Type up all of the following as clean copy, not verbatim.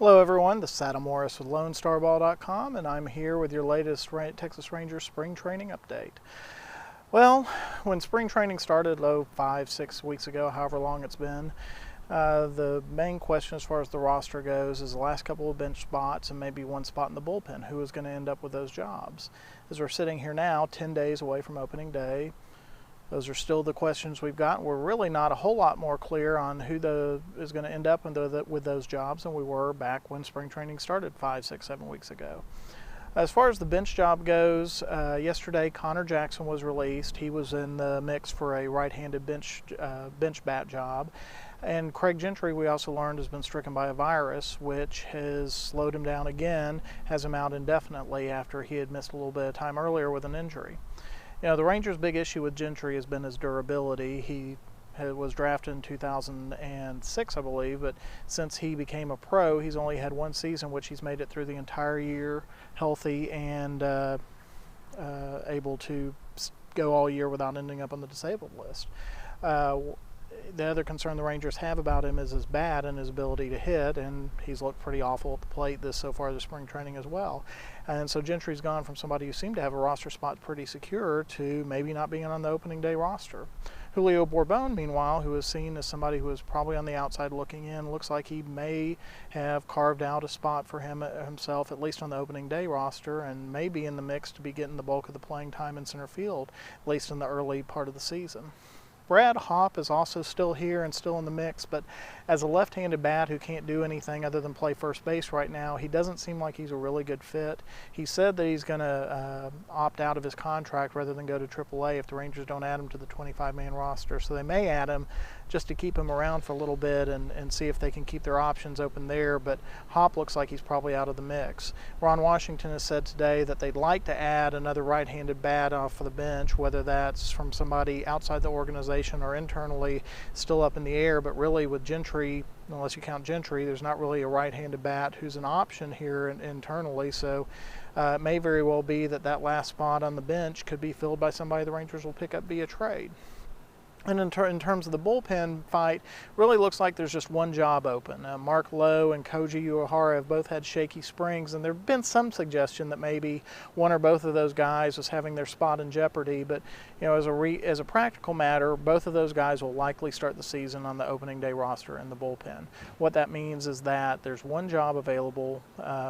Hello everyone, this is Adam Morris with lonestarball.com, and I'm here with your latest Texas Rangers spring training update. Well, when spring training started, 5-6 weeks ago, however long it's been, the main question as far as the roster goes is the last couple of bench spots and maybe one spot in the bullpen. Who is going to end up with those jobs? As we're sitting here now, 10 days away from opening day, those are still the questions we've got. We're really not a whole lot more clear on who is going to end up with those jobs than we were back when spring training started 5, 6, 7 weeks ago. As far as the bench job goes, yesterday Connor Jackson was released. He was in the mix for a right-handed bench bat job. And Craig Gentry, we also learned, has been stricken by a virus, which has slowed him down again, has him out indefinitely after he had missed a little bit of time earlier with an injury. You know, the Rangers' big issue with Gentry has been his durability. He was drafted in 2006, I believe, but since he became a pro, he's only had one season, which he's made it through the entire year healthy and able to go all year without ending up on the disabled list. The other concern the Rangers have about him is his bat and his ability to hit, and he's looked pretty awful at the plate so far this spring training as well. And so Gentry's gone from somebody who seemed to have a roster spot pretty secure to maybe not being on the opening day roster. Julio Bourbon, meanwhile, who is seen as somebody who is probably on the outside looking in, looks like he may have carved out a spot for himself, at least on the opening day roster, and may be in the mix to be getting the bulk of the playing time in center field, at least in the early part of the season. Brad Hopp is also still here and still in the mix, but as a left-handed bat who can't do anything other than play first base right now, he doesn't seem like he's a really good fit. He said that he's going to opt out of his contract rather than go to AAA if the Rangers don't add him to the 25-man roster. So they may add him just to keep him around for a little bit and see if they can keep their options open there, but Hopp looks like he's probably out of the mix. Ron Washington has said today that they'd like to add another right-handed bat off of the bench, whether that's from somebody outside the organization or internally, still up in the air, but really with Gentry, unless you count Gentry, there's not really a right-handed bat who's an option here internally, so it may very well be that last spot on the bench could be filled by somebody the Rangers will pick up via trade. And in terms of the bullpen fight, really looks like there's just one job open. Mark Lowe and Koji Uehara have both had shaky springs, and there have been some suggestion that maybe one or both of those guys was having their spot in jeopardy. But you know, as a practical matter, both of those guys will likely start the season on the opening day roster in the bullpen. What that means is that there's one job available.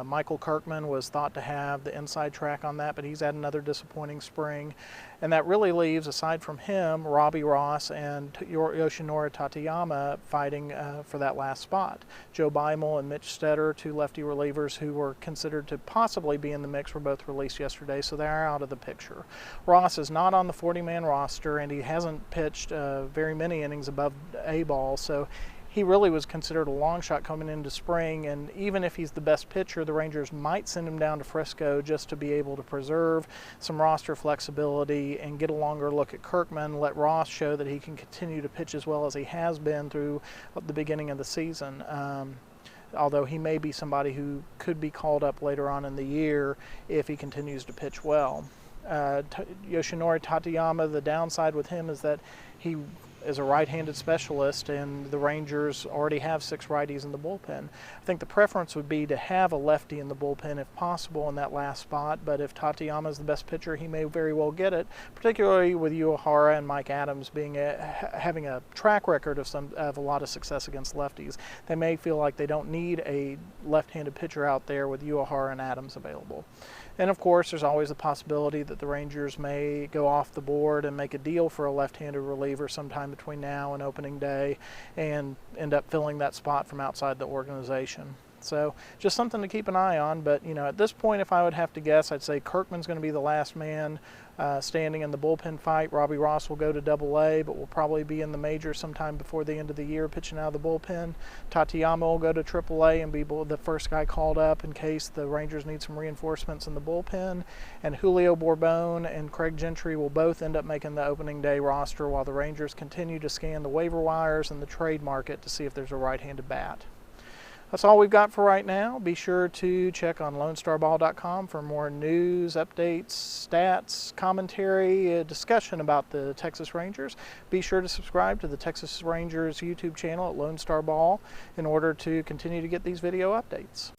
Michael Kirkman was thought to have the inside track on that, but he's had another disappointing spring. And that really leaves, aside from him, Robbie Ross and Yoshinori Tateyama fighting for that last spot. Joe Beimel and Mitch Stetter, two lefty relievers who were considered to possibly be in the mix, were both released yesterday, so they're out of the picture. Ross is not on the 40-man roster, and he hasn't pitched very many innings above A ball, so he really was considered a long shot coming into spring, and even if he's the best pitcher, the Rangers might send him down to Frisco just to be able to preserve some roster flexibility and get a longer look at Kirkman, let Ross show that he can continue to pitch as well as he has been through the beginning of the season. Although he may be somebody who could be called up later on in the year if he continues to pitch well. Yoshinori Tateyama, the downside with him is that he is a right-handed specialist, and the Rangers already have 6 righties in the bullpen. I think the preference would be to have a lefty in the bullpen if possible in that last spot, but if Tateyama is the best pitcher, he may very well get it, particularly with Uehara and Mike Adams having a track record of a lot of success against lefties. They may feel like they don't need a left-handed pitcher out there with Uehara and Adams available. And of course, there's always the possibility that the Rangers may go off the board and make a deal for a left-handed reliever sometime between now and opening day and end up filling that spot from outside the organization. So just something to keep an eye on, but you know, at this point, if I would have to guess, I'd say Kirkman's going to be the last man standing in the bullpen fight. Robbie Ross will go to AA, but will probably be in the majors sometime before the end of the year pitching out of the bullpen. Tateyama will go to AAA and be the first guy called up in case the Rangers need some reinforcements in the bullpen. And Julio Bourbon and Craig Gentry will both end up making the opening day roster while the Rangers continue to scan the waiver wires and the trade market to see if there's a right-handed bat. That's all we've got for right now. Be sure to check on lonestarball.com for more news, updates, stats, commentary, discussion about the Texas Rangers. Be sure to subscribe to the Texas Rangers YouTube channel at Lone Star Ball in order to continue to get these video updates.